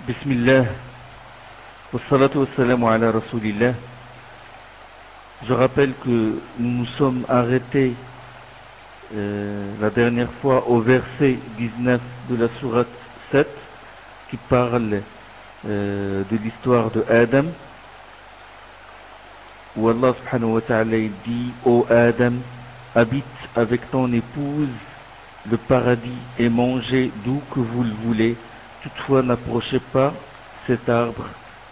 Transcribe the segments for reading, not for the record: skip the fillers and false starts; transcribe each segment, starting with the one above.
Bismillah, wassalatu wassalamu ala rasulillah. Je rappelle que nous nous sommes arrêtés la dernière fois au verset 19 de la sourate 7 qui parle de l'histoire de Adam, où Allah subhanahu wa ta'ala dit: Ô Adam, habite avec ton épouse le paradis et mangez d'où que vous le voulez. Toutefois, n'approchez pas cet arbre,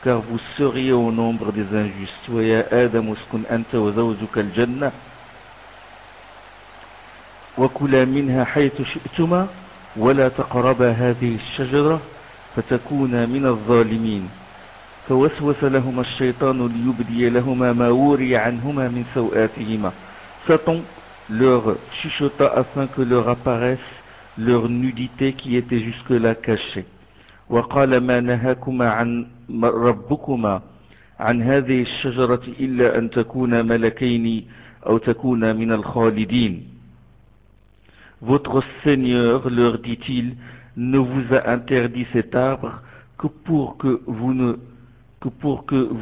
car vous seriez au nombre des injustes. Wa ya Adam uskun anta wa zawjuka al-jannah wa kula minha haythu shi'tuma wa la taqraba hadhihi ash-shajara fatakuna min adh-dhalimin. فوسوس لهما الشيطان ليبدي لهما ما وري عنهما من سوآتهما. Satan leur chuchota afin que leur apparaisse leur nudité qui était jusque-là cachée. وقال ما نهاكما عن ربكما عن هذه الشجرة إلا أن تكونا ملكين أو تكونا من الخالدين. Votre Seigneur, leur dit-il, ne vous a interdit cet arbre que pour que vous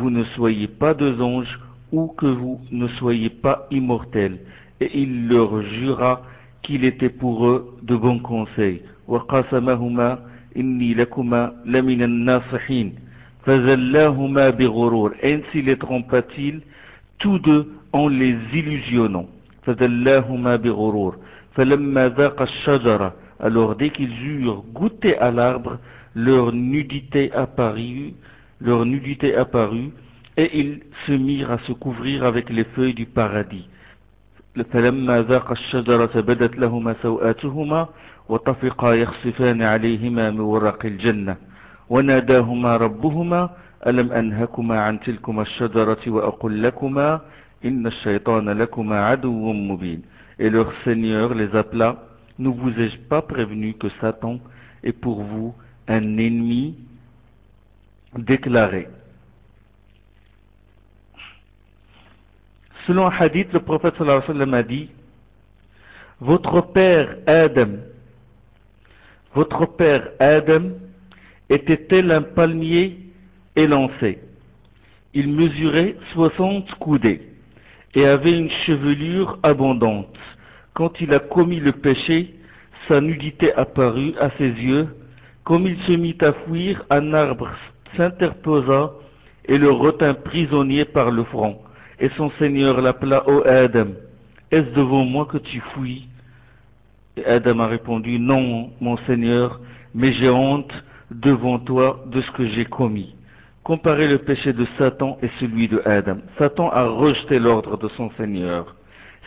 ne soyez pas deux anges ou que vous ne soyez pas immortels. Et il leur jura qu'il était pour eux de bons conseils. وقاسمهما إني لكما لمن الناصحين فزلاهما بغرور. Ainsi les trompa-t-il tous deux en les illusionnant. فزلاهما بغرور فلما ذاق الشجرة. Alors dès qu'ils eurent goûté à l'arbre, leur nudité apparut et ils se mirent à se couvrir avec les feuilles du paradis. فلما ذاق الشجرة بدت لهما سوآتهما وطفقا يخصفان عليهما من ورق الجنة وناداهما ربهما ألم أنهكما عن تلكما الشجرة وأقل لكما إن الشيطان لكما عدو مبين. Et leur Seigneur les appela: ne vous ai-je pas prévenu que Satan est pour vous un ennemi déclaré? Selon un hadith, le prophète sallallahu alayhi wa sallam a dit: votre père Adam était tel un palmier élancé. Il mesurait 60 coudées et avait une chevelure abondante. Quand il a commis le péché, sa nudité apparut à ses yeux. Comme il se mit à fuir, un arbre s'interposa et le retint prisonnier par le front. Et son Seigneur l'appela: ô Adam, est-ce devant moi que tu fuis? Et Adam a répondu: non, mon Seigneur, mais j'ai honte devant toi de ce que j'ai commis. Comparez le péché de Satan et celui de Adam. Satan a rejeté l'ordre de son Seigneur,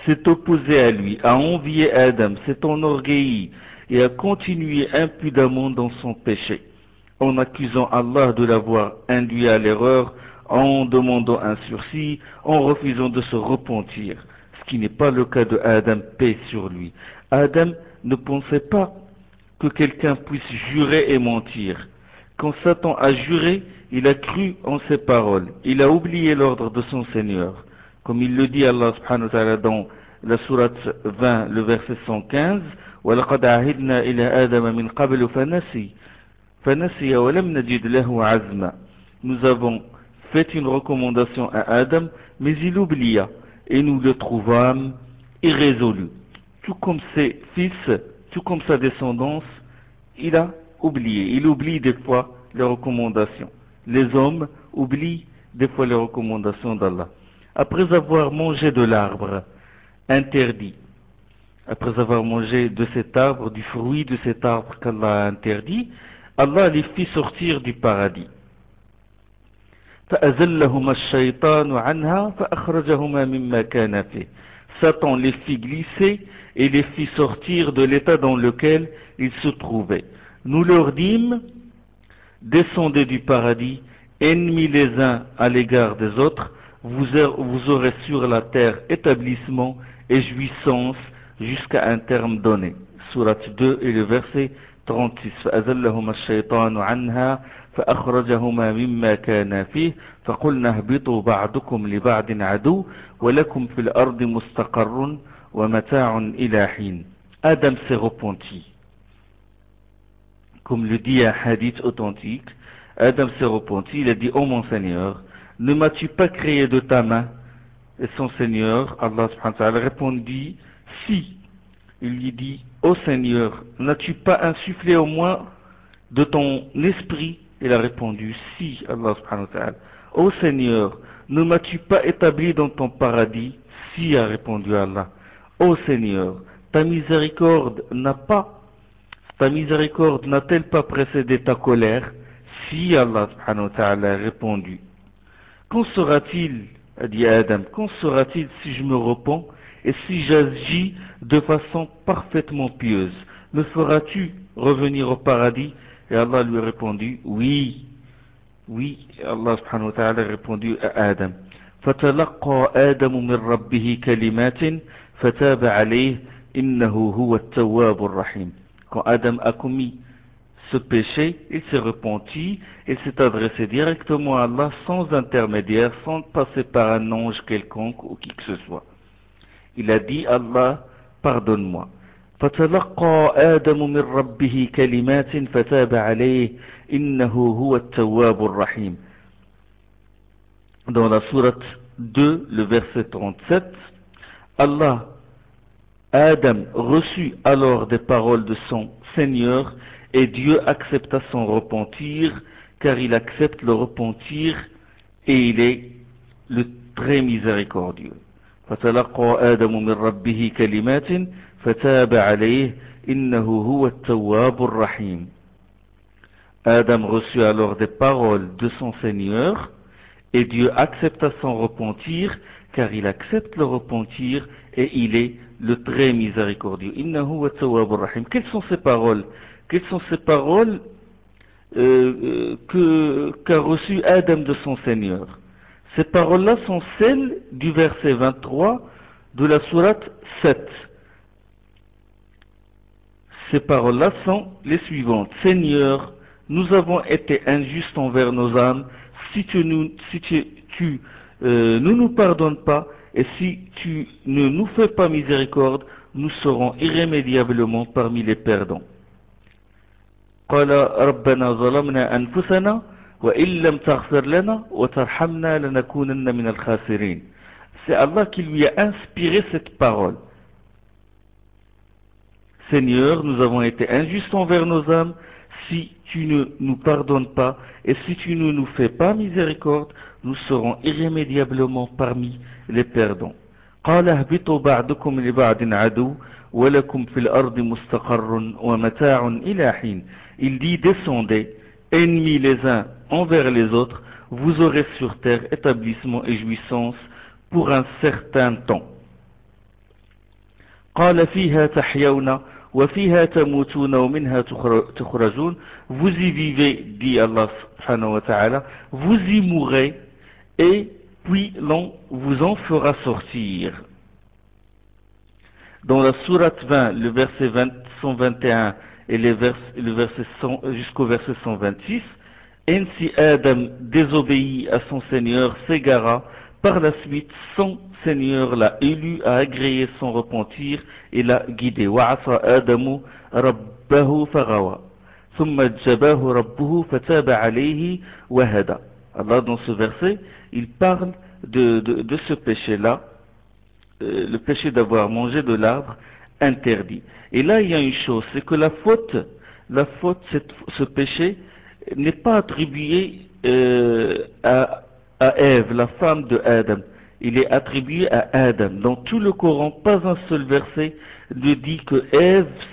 s'est opposé à lui, a envié Adam, s'est enorgueilli et a continué impudemment dans son péché, en accusant Allah de l'avoir induit à l'erreur, en demandant un sursis, en refusant de se repentir, ce qui n'est pas le cas de Adam, paix sur lui. Adam ne pensait pas que quelqu'un puisse jurer et mentir. Quand Satan a juré, il a cru en ses paroles, il a oublié l'ordre de son Seigneur. Comme il le dit Allah subhanahu wa ta'ala dans la sourate 20, le verset 115: وَلَقَدْ عَهِدْنَا إِلَى آدَمَ مِنْ قَبْلُ فَنَسِيَ وَلَمْ نَجِدْ لَهُ عَزْمًا. Nous avons fait une recommandation à Adam, mais il oublia, et nous le trouvâmes irrésolu. Tout comme ses fils, tout comme sa descendance, il a oublié. Il oublie des fois les recommandations. Les hommes oublient des fois les recommandations d'Allah. Après avoir mangé de l'arbre interdit, après avoir mangé de cet arbre, du fruit de cet arbre qu'Allah a interdit, Allah les fit sortir du paradis. فأزلهما الشيطان عنها فأخرجهما مما كان فيه. Satan les fit glisser et les fit sortir de l'état dans lequel ils se trouvaient. Nous leur dîmes: descendez du paradis, ennemis les uns à l'égard des autres, vous aurez sur la terre établissement et jouissance jusqu'à un terme donné. Sourate 2 et le verset 36. فأزلهما الشيطان عنها فأخرجهما مما كان فيه فقلنا اهبطوا بعضكم لبعض عدو ولكم في الأرض مستقر ومتاع إلى حين. Adam s'est repenti. Comme le dit un hadith authentique, Adam s'est repenti, il a dit, ô mon Seigneur, ne m'as-tu pas créé de ta main? Et son Seigneur, Allah subhanahu wa ta'ala, répondit, si. Il lui dit, ô Seigneur, n'as-tu pas insufflé au moins de ton esprit? Il a répondu, si, Allah subhanahu wa ta'ala. Ô Seigneur, ne m'as-tu pas établi dans ton paradis? Si, a répondu Allah. Ô Seigneur, ta miséricorde n'a-t-elle pas précédé ta colère? Si, Allah subhanahu wa ta'ala a répondu. Qu'en sera-t-il, a dit Adam, qu'en sera-t-il si je me repens et si j'agis de façon parfaitement pieuse? Me feras-tu revenir au paradis? Et Allah lui a répondu, oui, oui. Allah subhanahu wa ta'ala a répondu à Adam. فَتَلَقَّى آدَمُ مِنْ رَبِّهِ كَلِمَاتٍ فَتَابَ عَلَيْهِ إِنَّهُ هُوَ التَّوَّابُ الرَّحِيمُ. Quand Adam a commis ce péché, il s'est repenti, il s'est adressé directement à Allah sans intermédiaire, sans passer par un ange quelconque ou qui que ce soit. Il a dit, Allah, pardonne-moi. فَتَلَقَّى آدَمُ مِنْ رَبِّهِ كَلِمَاتٍ فَتَابَ عَلَيْهِ إِنَّهُ هُوَ التَّوَّابُ الرَّحِيمُ. Dans la sourate 2, le verset 37, Adam reçut alors des paroles de son Seigneur et Dieu accepta son repentir, car il accepte le repentir et il est le très miséricordieux. فَتَلَقَّى آدَمُ مِنْ رَبِّهِ كَلِمَاتٍ فَتَابَ عَلَيْهِ إِنَّهُ هُوَ التَّوَّابُ الرَّحِيمُ. Adam reçut alors des paroles de son Seigneur et Dieu accepta son repentir, car il accepte le repentir et il est le très miséricordieux. Innahu wa tawwabur rahim. Quelles sont ces paroles? Quelles sont ces paroles qu'a reçu Adam de son Seigneur? Ces paroles-là sont celles du verset 23 de la sourate 7. Ces paroles-là sont les suivantes. Seigneur, nous avons été injustes envers nos âmes. Si tu ne nous pardonnes pas et si tu ne nous fais pas miséricorde, nous serons irrémédiablement parmi les perdants. قال ربنا ظلمنا أنفسنا وإن لم تغفر لنا وترحمنا لنكونن من الخاسرين. C'est Allah qui lui a inspiré cette parole. Seigneur, nous avons été injustes envers nos âmes. Si tu ne nous pardonnes pas et si tu ne nous fais pas miséricorde, nous serons irrémédiablement parmi les perdants. قال اهبطوا بعضكم لبعض عدو ولكم في الأرض مستقر ومتاع إلى حين. Il dit, descendez, ennemis les uns envers les autres, vous aurez sur terre établissement et jouissance pour un certain temps. قال فيها تحيون وفيها تموتون ومنها تخرجون. Vous y vivez, dit Allah subhanahu wa ta'ala, vous y mourrez et puis l'on vous en fera sortir. Dans la sourate 20, le verset 121 et le verset 100 jusqu'au verset 126, ainsi Adam désobéit à son Seigneur, s'égara, par la suite son Seigneur l'a élu, a agréé son repentir et l'a guidé. وَعَصَى آدَمُ رَبَّهُ فَغَوَى ثُمَّ اجْتَبَاهُ رَبُّهُ فَتَابَ عَلَيْهِ وَهَدَى. Allah, dans ce verset, il parle de ce péché-là, le péché d'avoir mangé de l'arbre interdit. Et là, il y a une chose, c'est que la faute, ce péché, n'est pas attribué à Ève, la femme de Adam. Il est attribué à Adam. Dans tout le Coran, pas un seul verset ne dit que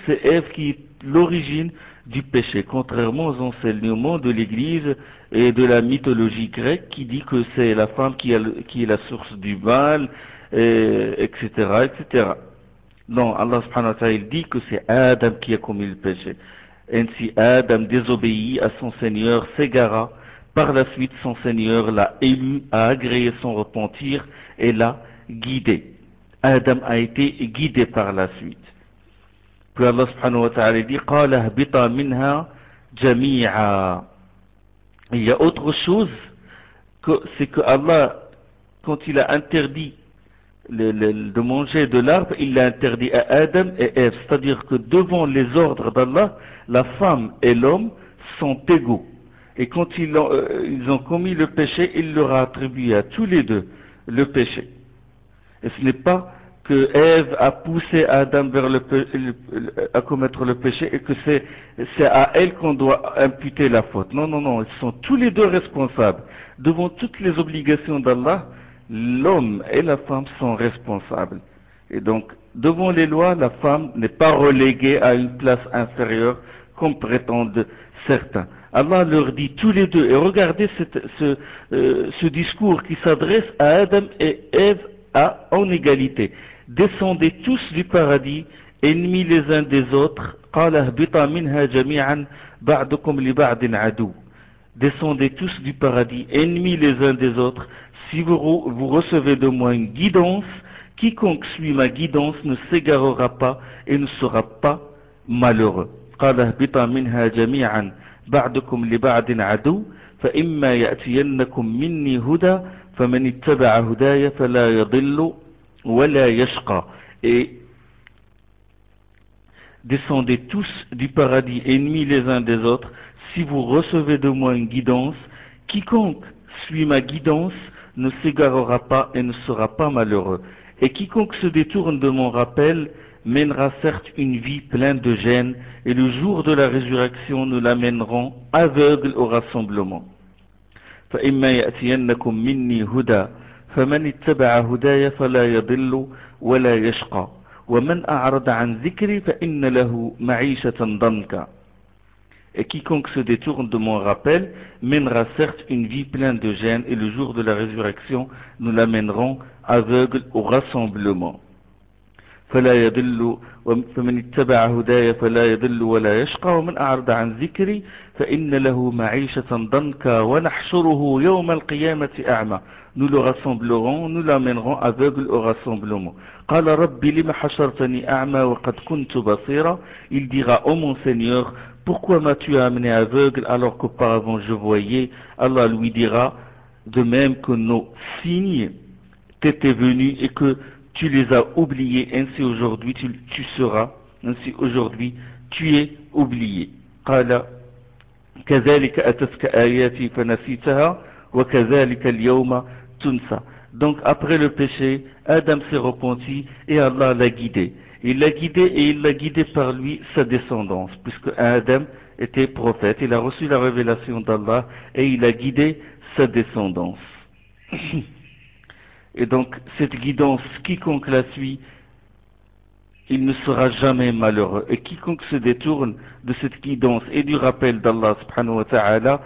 c'est Ève qui est l'origine du péché, contrairement aux enseignements de l'Église et de la mythologie grecque qui dit que c'est la femme qui est la source du mal, etc., etc. Non, Allah subhanahu wa ta'ala, il dit que c'est Adam qui a commis le péché. Ainsi Adam désobéit à son Seigneur, s'égara. Par la suite, son Seigneur l'a élu, a agréé son repentir et l'a guidé. Adam a été guidé par la suite. Puis Allah subhanahu wa ta'ala dit قَالَ اهْبِطَا مِنْهَا جَمِيعًا. Il y a autre chose, c'est que Allah, quand il a interdit de manger de l'arbre, il l'a interdit à Adam et Ève. C'est-à-dire que devant les ordres d'Allah, la femme et l'homme sont égaux. Et quand ils ont commis le péché, il leur a attribué à tous les deux le péché. Et ce n'est pas que Ève a poussé Adam vers à commettre le péché et que c'est à elle qu'on doit imputer la faute. Non, non, non, ils sont tous les deux responsables. Devant toutes les obligations d'Allah, l'homme et la femme sont responsables. Et donc, devant les lois, la femme n'est pas reléguée à une place inférieure comme prétendent certains. Allah leur dit tous les deux, et regardez ce discours qui s'adresse à Adam et Ève en égalité. Descendez tous du paradis, ennemis les uns des autres. Descendez tous du paradis, ennemis les uns des autres. Si vous recevez de moi une guidance, quiconque suit ma guidance ne s'égarera pas et ne sera pas malheureux. بعضكم لبعض عدو فإما يأتينكم مني هدى فمن اتبع هداي فلا يضل ولا يشقى. Et descendez tous du paradis, ennemis les uns des autres. Si vous recevez de moi une guidance, quiconque suit ma guidance ne s'égarera pas et ne sera pas malheureux. Et quiconque se détourne de mon rappel mènera certes une vie pleine de gêne, et le jour de la résurrection nous l'amènerons aveugle au rassemblement. فإما يأتينكم مني هدى فمن اتبع هداي فلا يضل ولا يشقى ومن أعرض عن ذكري فإن له معيشة ضنكا. Et quiconque se détourne de mon rappel mènera certes une vie pleine de gêne, et le jour de la résurrection nous l'amènerons aveugle au rassemblement. فلا يضل فمن اتبع هداي فلا يضل ولا يشقى ومن أعرض عن ذكري فإن له معيشة ضنكا ونحشره يوم القيامة أعمى. Nous le rassemblerons, nous l'amènerons aveugle au rassemblement. قال رب لم حشرتني أعمى وقد كنت بصيرا. Il dira, ô mon Seigneur, pourquoi m'as-tu amené aveugle alors qu'auparavant je voyais? Allah lui dira, de même que nos signes t'étaient venus et que tu les as oubliés, ainsi aujourd'hui tu seras, ainsi aujourd'hui tu es oublié. قال كذلك أتتك آياتي فنسيتها وكذلك اليوم تنسى. Donc après le péché, Adam s'est repenti et Allah l'a guidé. Il l'a guidé et il l'a guidé par lui sa descendance, puisque Adam était prophète, il a reçu la révélation d'Allah et il a guidé sa descendance. Et donc, cette guidance, quiconque la suit, il ne sera jamais malheureux. Et quiconque se détourne de cette guidance et du rappel d'Allah subhanahu wa ta'ala,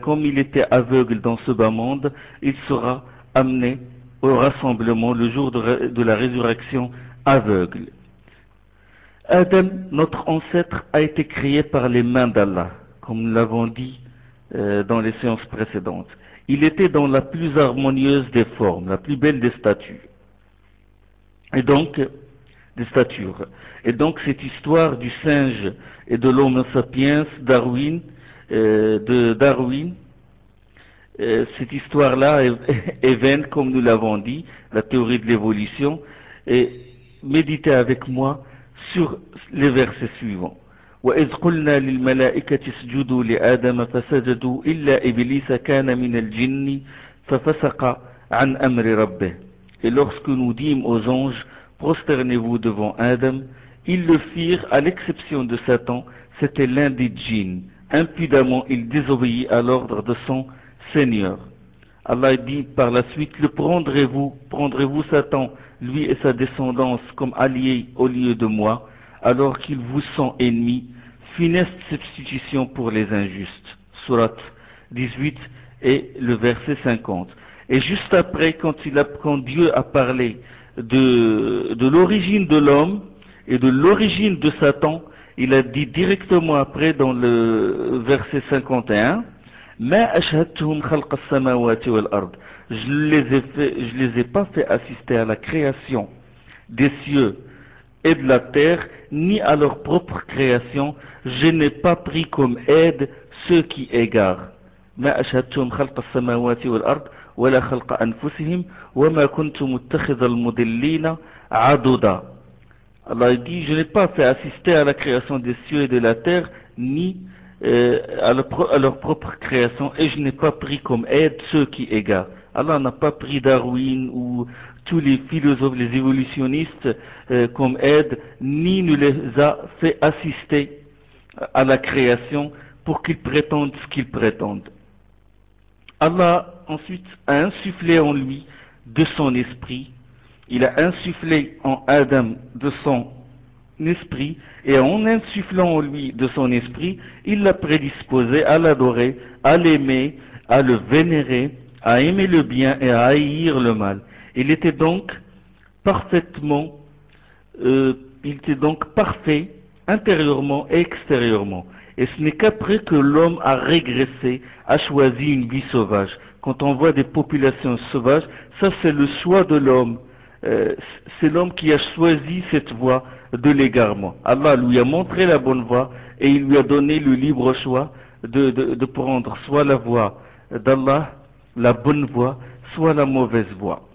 comme il était aveugle dans ce bas monde, il sera amené au rassemblement le jour de la résurrection aveugle. Adam, notre ancêtre, a été créé par les mains d'Allah, comme nous l'avons dit dans les séances précédentes. Il était dans la plus harmonieuse des formes, la plus belle des statures. Et donc, cette histoire du singe et de l'homme sapiens, Darwin, cette histoire-là est vaine, comme nous l'avons dit, la théorie de l'évolution. Et méditez avec moi sur les versets suivants. وإذ قلنا للملائكة اسجدوا لآدم فسجدوا إلا إبليس كان من الجن ففسق عن أمر ربه. Et lorsque nous dîmes aux anges, prosternez-vous devant Adam, ils le firent à l'exception de Satan, c'était l'un des djinns. Impudemment, il désobéit à l'ordre de son Seigneur. Allah dit par la suite, prendrez-vous Satan, lui et sa descendance, comme alliés au lieu de moi, alors qu'ils vous sont ennemis? Funeste substitution pour les injustes. Surat 18 et le verset 50. Et juste après, quand Dieu a parlé de l'origine de l'homme et de l'origine de Satan, il a dit directement après dans le verset 51, ما أشهدتهم خلق السماوات والأرض. Je les ai pas fait assister à la création des cieux et de la terre, ni à leur propre création. Je n'ai pas pris comme aide ceux qui égarent. ما أشهدتهم خلق السماوات والأرض ولا خلق أنفسهم وما كنت متخذ المضلين عضدا. Allah dit, je n'ai pas fait assister à la création des cieux et de la terre, ni à leur propre création, et je n'ai pas pris comme aide ceux qui égarent. Allah n'a pas pris Darwin ou tous les philosophes, les évolutionnistes comme aide, ni ne les a fait assister à la création pour qu'ils prétendent ce qu'ils prétendent. Allah ensuite a insufflé en lui de son esprit, il a insufflé en Adam de son esprit, et en insufflant en lui de son esprit, il l'a prédisposé à l'adorer, à l'aimer, à le vénérer, à aimer le bien et à haïr le mal. Il était donc parfaitement, il était donc parfait intérieurement et extérieurement. Et ce n'est qu'après que l'homme a régressé, a choisi une vie sauvage. Quand on voit des populations sauvages, ça c'est le choix de l'homme. C'est l'homme qui a choisi cette voie de l'égarement. Allah lui a montré la bonne voie et il lui a donné le libre choix de prendre soit la voie d'Allah, la bonne voie, soit la mauvaise voie.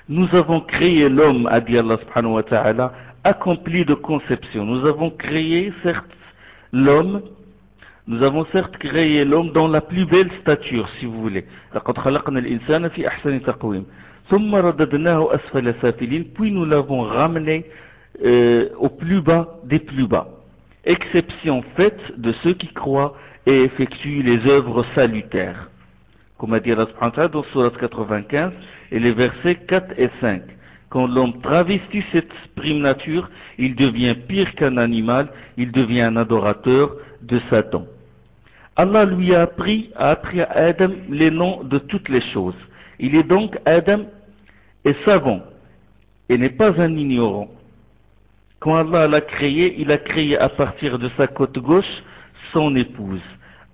Nous avons créé l'homme, a dit Allah subhanahu wa ta'ala, accompli de conception. Nous avons créé certes l'homme, nous avons certes créé l'homme dans la plus belle stature, si vous voulez. لقد خلقنا الإنسان في أحسن تقويم ثم رددناه أسفل سافلين, puis nous l'avons ramené au plus bas des plus bas. Exception faite de ceux qui croient et effectuent les œuvres salutaires. Comme a dit Allah subhanahu wa ta'ala dans Surat 95 et les versets 4 et 5. Quand l'homme travestit cette prime nature, il devient pire qu'un animal, il devient un adorateur de Satan. Allah lui a appris à Adam les noms de toutes les choses. Il est donc Adam est savant et n'est pas un ignorant. Quand Allah l'a créé, il a créé à partir de sa côte gauche son épouse.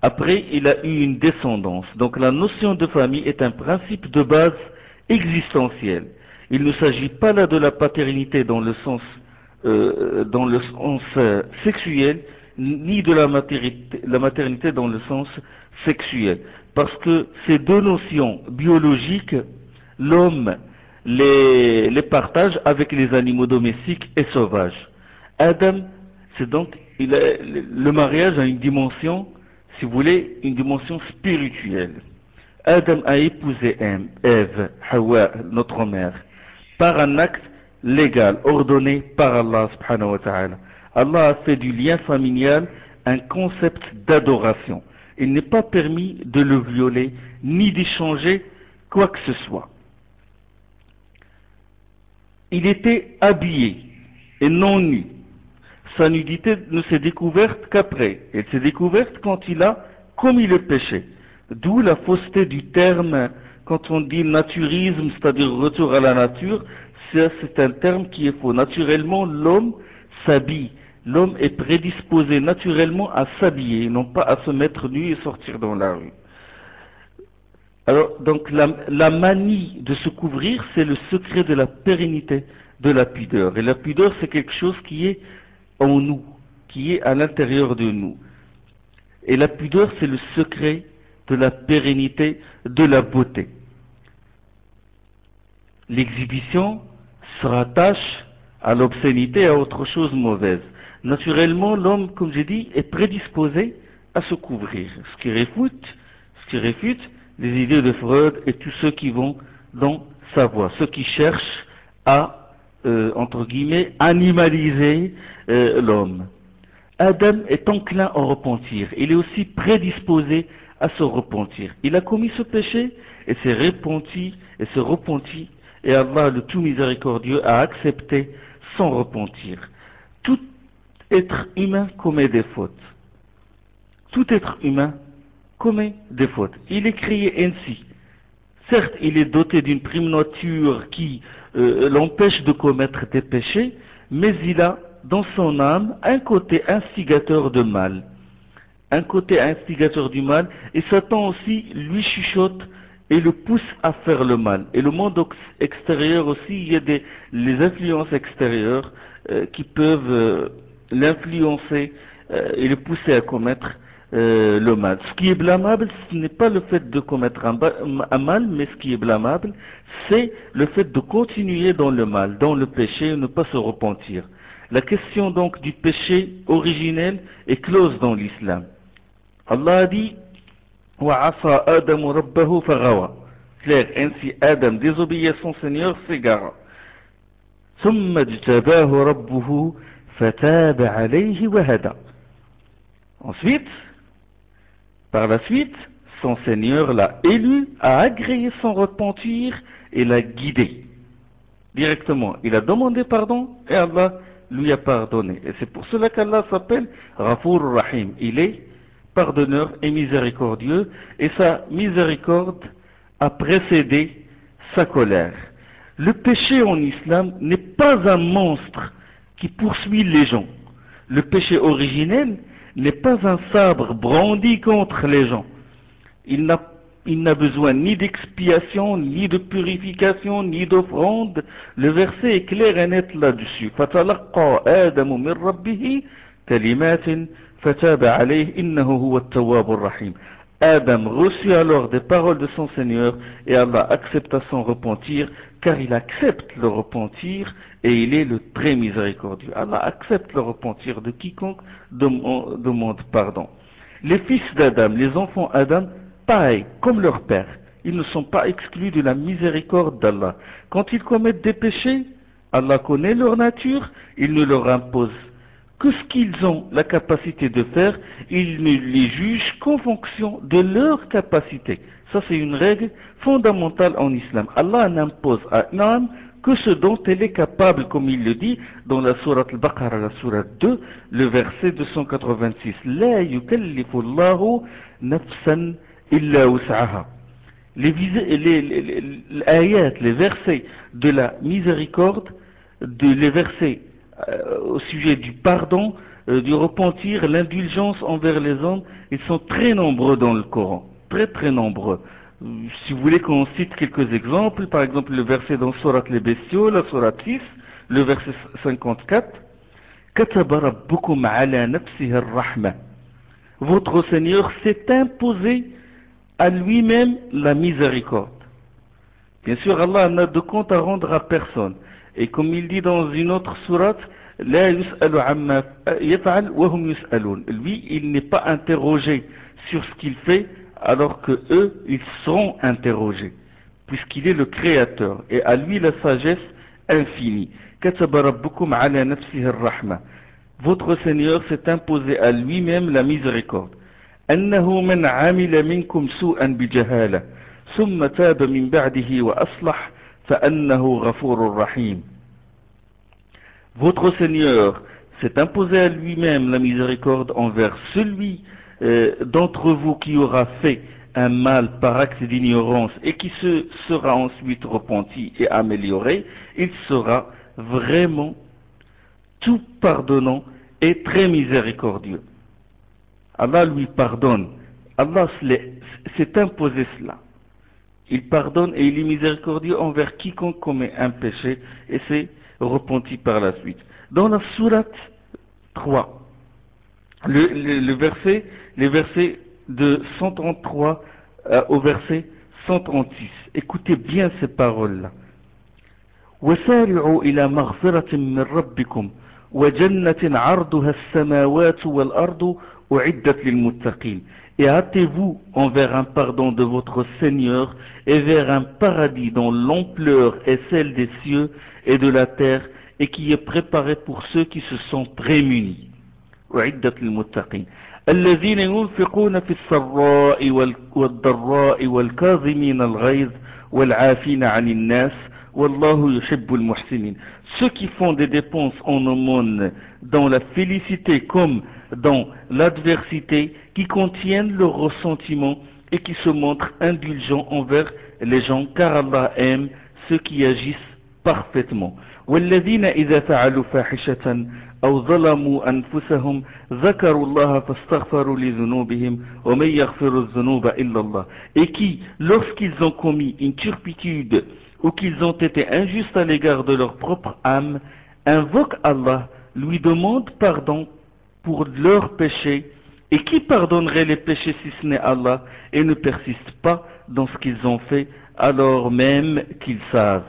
Après, il a eu une descendance. Donc la notion de famille est un principe de base existentiel. Il ne s'agit pas là de la paternité dans le sens sexuel, ni de la maternité dans le sens sexuel. Parce que ces deux notions biologiques, l'homme les partage avec les animaux domestiques et sauvages. Adam, c'est donc, le mariage a une dimension, si vous voulez, une dimension spirituelle. Adam a épousé Ève, Hawa, notre mère, par un acte légal, ordonné par Allah subhanahu wa ta'ala. Allah a fait du lien familial un concept d'adoration. Il n'est pas permis de le violer, ni d'échanger quoi que ce soit. Il était habillé et non nu. Sa nudité ne s'est découverte qu'après. Elle s'est découverte quand il a commis le péché. D'où la fausseté du terme, quand on dit naturisme, c'est-à-dire retour à la nature, c'est un terme qui est faux. Naturellement, l'homme s'habille. L'homme est prédisposé naturellement à s'habiller, non pas à se mettre nu et sortir dans la rue. Alors, donc, la manie de se couvrir, c'est le secret de la pérennité de la pudeur. Et la pudeur, c'est quelque chose qui est en nous, qui est à l'intérieur de nous. Et la pudeur, c'est le secret de la pérennité de la beauté. L'exhibition se rattache à l'obscénité et à autre chose mauvaise. Naturellement, l'homme, comme j'ai dit, est prédisposé à se couvrir. Ce qui réfute les idées de Freud et tous ceux qui vont dans sa voie, ceux qui cherchent à, entre guillemets, animaliser l'homme. Adam est enclin au repentir. Il est aussi prédisposé à se repentir. Il a commis ce péché et s'est repenti, et Allah, le tout miséricordieux, a accepté son repentir. Tout être humain commet des fautes. Tout être humain commet des fautes. Il est créé ainsi. Certes, il est doté d'une prime nature qui l'empêche de commettre des péchés, mais il a dans son âme un côté instigateur de mal. Un côté instigateur du mal, et Satan aussi lui chuchote et le pousse à faire le mal. Et le monde extérieur aussi, il y a les influences extérieures qui peuvent l'influencer et le pousser à commettre le mal. Ce qui est blâmable, ce n'est pas le fait de commettre un mal, mais ce qui est blâmable, c'est le fait de continuer dans le mal, dans le péché, et ne pas se repentir. La question donc du péché originel est close dans l'islam. Allah a dit وَعَصَى آدَمُ رَبَّهُ فَغَوَى. Clair, ainsi Adam désobéit à son Seigneur, s'égara. ثُمَّ اجْتَبَاهُ رَبُّهُ فَتَابَ عَلَيْهِ وَهَدَى. Ensuite, par la suite, son Seigneur l'a élu, a agréé son repentir et l'a guidé. Directement, il a demandé pardon et Allah lui a pardonné. Et c'est pour cela qu'Allah s'appelle Ghafur Rahim. Il est pardonneur et miséricordieux, et sa miséricorde a précédé sa colère. Le péché en islam n'est pas un monstre qui poursuit les gens. Le péché originel n'est pas un sabre brandi contre les gens. Il n'a besoin ni d'expiation, ni de purification, ni d'offrande. Le verset est clair et net là-dessus. فَتَلَقَّى آدَمُ مِنْ رَبِّهِ كَلِمَاتٍ فَتَابَ عَلَيْهِ إِنَّهُ هُوَ التَّوَّابُ الرَّحِيمُ. Adam reçut alors des paroles de son Seigneur et Allah accepta son repentir, car il accepte le repentir et il est le très miséricordieux. Allah accepte le repentir de quiconque demande pardon. Les fils d'Adam, les enfants d'Adam, pareil, comme leur père, ils ne sont pas exclus de la miséricorde d'Allah. Quand ils commettent des péchés, Allah connaît leur nature, il ne leur impose que ce qu'ils ont la capacité de faire, il ne les juge qu'en fonction de leur capacité. Ça, c'est une règle fondamentale en islam. Allah n'impose à une âme que ce dont elle est capable, comme il le dit dans la sourate Al-Baqarah, la sourate 2, le verset 286. La yukallifu Allahu nafsan illa wus'aha. Les ayats, les versets de la miséricorde, les versets au sujet du pardon, du repentir, l'indulgence envers les hommes, ils sont très nombreux dans le Coran, très très nombreux. Si vous voulez qu'on cite quelques exemples, par exemple le verset dans Sourate les Bestiaux, la Sourate 6, le verset 54, كَتَبَ رَبُّكُمْ عَلَى نَفْسِهِ الرَّحْمَةِ. Votre Seigneur s'est imposé à lui-même la miséricorde. Bien sûr, Allah n'a de compte à rendre à personne. Et comme il dit dans une autre sourate, لا يسأل عما يفعل وهم يسألون. Lui, il n'est pas interrogé sur ce qu'il fait, alors que eux, ils seront interrogés, puisqu'il est le créateur, et à lui la sagesse infinie. كتب ربكم على نفسه الرحمة. Votre Seigneur s'est imposé à lui-même la miséricorde. أنه من عمل منكم سوءا بجهالة ثم تاب من بعده وأصلح فأنه غفور رحيم. Votre Seigneur s'est imposé à lui-même la miséricorde envers celui d'entre vous qui aura fait un mal par acte d'ignorance et qui se sera ensuite repenti et amélioré, il sera vraiment tout pardonnant et très miséricordieux. Allah lui pardonne. Allah s'est imposé cela. Il pardonne et il est miséricordieux envers quiconque commet un péché et s'est repenti par la suite. Dans la sourate 3, les versets de 133 au verset 136, écoutez bien ces paroles-là. وَسَارِعُوا إِلَى مَغْفِرَةٍ مِّن رَبِّكُمْ وَجَنَّةٍ عَرْضُهَا السَّمَاوَاتُ وَالْأَرْضُ أُعِدَّتْ لِلْمُتَّقِينَ. Et hâtez-vous envers un pardon de votre Seigneur et vers un paradis dont l'ampleur est celle des cieux et de la terre et qui est préparé pour ceux qui se sont prémunis. أُعِدَّتْ لِلْمُتَّقِينَ الَّذِينَ يُنْفِقُونَ فِي السَّرَّاءِ وَالضَّرَّاءِ وَالْكَاظِمِينَ الْغَيْظَ وَالْعَافِينَ عَنِ النَّاسِ وَاللَّهُ يُحِبُّ الْمُحْسِنِينَ. Ceux qui font des dépenses en aumône dans la félicité comme dans l'adversité, qui contiennent leur ressentiment et qui se montrent indulgents envers les gens, car Allah aime ceux qui agissent parfaitement. والذين إذا فعلوا فاحشة أو ظلموا أنفسهم ذكروا الله فاستغفروا لذنوبهم ومن يغفر الذنوب إلا الله. Et qui, lorsqu'ils ont commis une turpitude ou qu'ils ont été injustes à l'égard de leur propre âme, invoquent Allah, lui demandent pardon pour leurs péchés, et qui pardonnerait les péchés si ce n'est Allah, et ne persistent pas dans ce qu'ils ont fait alors même qu'ils savent.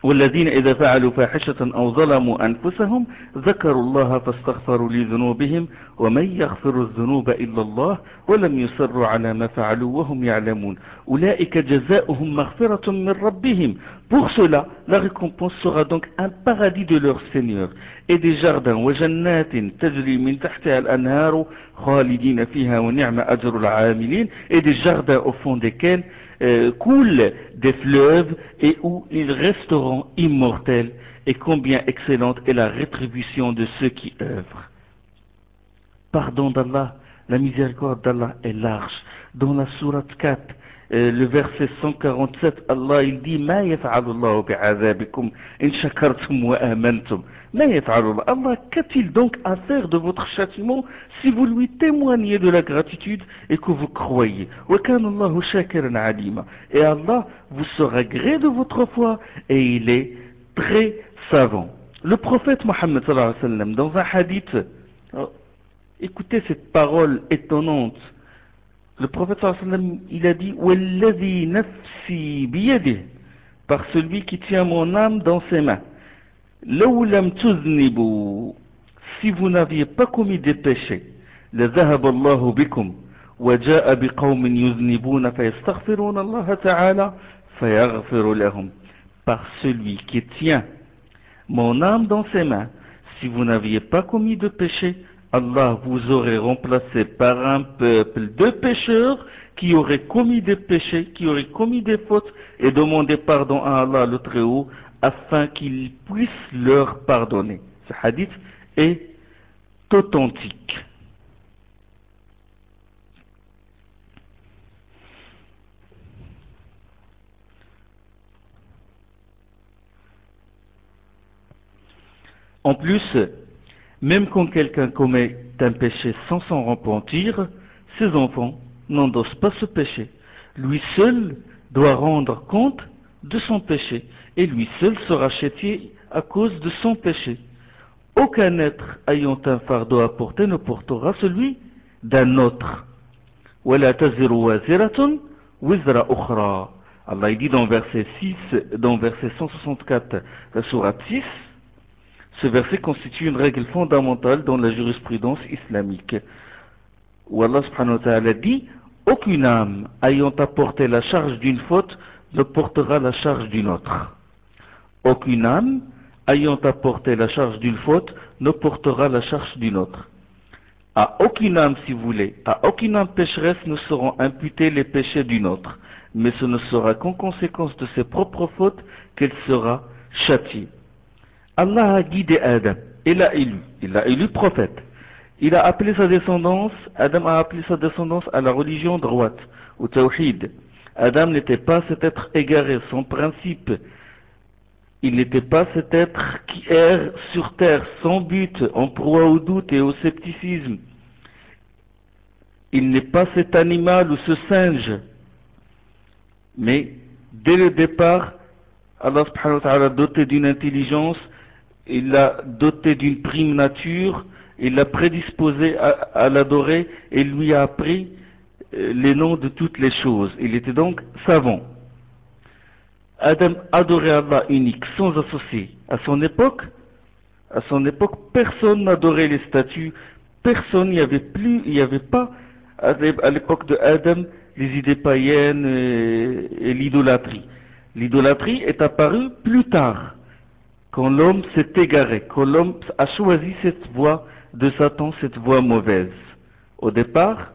والذين إذا فعلوا فاحشة أو ظلموا أنفسهم ذكروا الله فاستغفروا لذنوبهم ومن يغفر الذنوب إلا الله ولم يصروا على ما فعلوا وهم يعلمون أولئك جزاؤهم مغفرة من ربهم. Pour cela, la récompense sera donc un paradis de leur Seigneur et des jardins وجنات تجري من تحتها الأنهار خالدين فيها ونعم أجر العاملين, et des jardins au fond desquels coulent des fleuves et où ils resteront immortels, et combien excellente est la rétribution de ceux qui œuvrent. Pardon d'Allah, la miséricorde d'Allah est large. Dans la sourate 4, le verset 147, Allah il dit ما يفعل الله بعذابكم إن شكرتم وآمنتم. ما يفعل الله. Allah, qu'a-t-il donc à faire de votre châtiment si vous lui témoignez de la gratitude et que vous croyez? وكان الله شاكرا عليما. Et Allah vous saura gré de votre foi et il est très savant. Le prophète Mohammed sallallahu alayhi wa sallam, dans un hadith, écoutez cette parole étonnante. Le prophète sallallahu alayhi wa sallam, il a dit وَالَّذِي نَفْسِي بِيَدِهِ, par celui qui tient mon âme dans ses mains. لَوْ لَمْ تُذْنِبُوا, si vous n'aviez pas commis des péchés, لَذَهَبَ اللَّهُ بِكُمْ وَجَاءَ بِقَوْمٍ يُذْنِبُونَ فَيَسْتَغْفِرُونَ اللَّهَ تَعَالَى فَيَغْفِرُ لَهُمْ. Par celui qui tient mon âme dans ses mains, si vous n'aviez pas commis de péché, Allah vous aurait remplacé par un peuple de pécheurs qui auraient commis des péchés, qui auraient commis des fautes et demandé pardon à Allah le Très-Haut afin qu'il puisse leur pardonner. Ce hadith est authentique. En plus, même quand quelqu'un commet un péché sans s'en repentir, ses enfants n'endossent pas ce péché. Lui seul doit rendre compte de son péché et lui seul sera châtié à cause de son péché. Aucun être ayant un fardeau à porter ne portera celui d'un autre. وَلَا تَزِرُ وَازِرَةٌ وِزْرَ أُخْرَى. Allah dit dans verset 6, dans verset 164, la sourate 6, ce verset constitue une règle fondamentale dans la jurisprudence islamique, où Allah subhanahu wa ta'ala dit aucune âme ayant à porter la charge d'une faute ne portera la charge d'une autre. Aucune âme ayant à porter la charge d'une faute ne portera la charge d'une autre. À aucune âme, si vous voulez, à aucune âme pécheresse ne seront imputés les péchés d'une autre, mais ce ne sera qu'en conséquence de ses propres fautes qu'elle sera châtiée. Allah a guidé Adam, il l'a élu prophète. Il a appelé sa descendance, Adam a appelé sa descendance à la religion droite, au tawhid. Adam n'était pas cet être égaré, son principe. Il n'était pas cet être qui erre sur terre, sans but, en proie au doute et au scepticisme. Il n'est pas cet animal ou ce singe. Mais, dès le départ, Allah subhanahu wa ta'ala doté d'une intelligence, il l'a doté d'une prime nature, il l'a prédisposé à l'adorer et lui a appris les noms de toutes les choses. Il était donc savant. Adam adorait Allah unique, sans associé. À son époque, personne n'adorait les statues, personne, il n'y avait pas, à l'époque de Adam, les idées païennes et l'idolâtrie. L'idolâtrie est apparue plus tard, quand l'homme s'est égaré, quand l'homme a choisi cette voie de Satan, cette voie mauvaise. Au départ,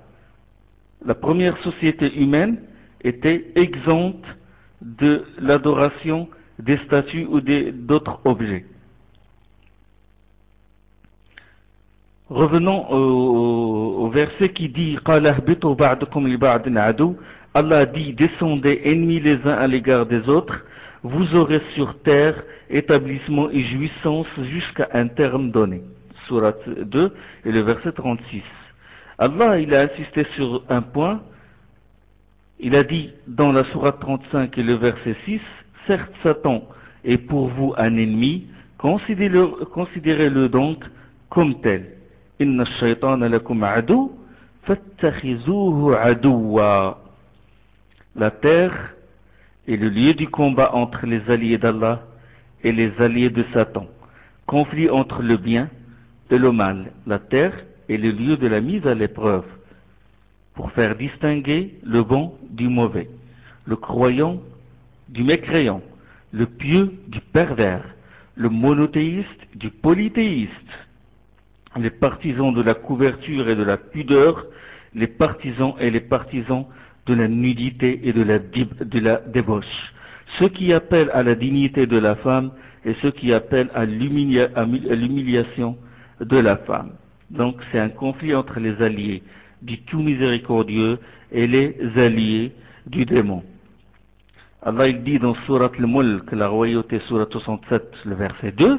la première société humaine était exempte de l'adoration des statues ou d'autres objets. Revenons au verset qui dit Allah dit descendez ennemis les uns à l'égard des autres, vous aurez sur terre établissement et jouissance jusqu'à un terme donné. Sourate 2 et le verset 36. Allah il a insisté sur un point. Il a dit dans la sourate 35 et le verset 6, certes Satan est pour vous un ennemi, considérez-le donc comme tel. Inna ash-shaytana lakum adu, fattakhizuhu aduwa. La terre est le lieu du combat entre les alliés d'Allah et les alliés de Satan. Conflit entre le bien et le mal. La terre est le lieu de la mise à l'épreuve pour faire distinguer le bon du mauvais, le croyant du mécréant, le pieux du pervers, le monothéiste du polythéiste, les partisans de la couverture et de la pudeur, les partisans et les partisans de la nudité et de la débauche, ceux qui appellent à la dignité de la femme et ceux qui appellent à l'humiliation de la femme. Donc c'est un conflit entre les alliés du tout miséricordieux et les alliés du démon. Allah il dit dans Surat al-Mulk, la royauté, Surat 67, le verset 2,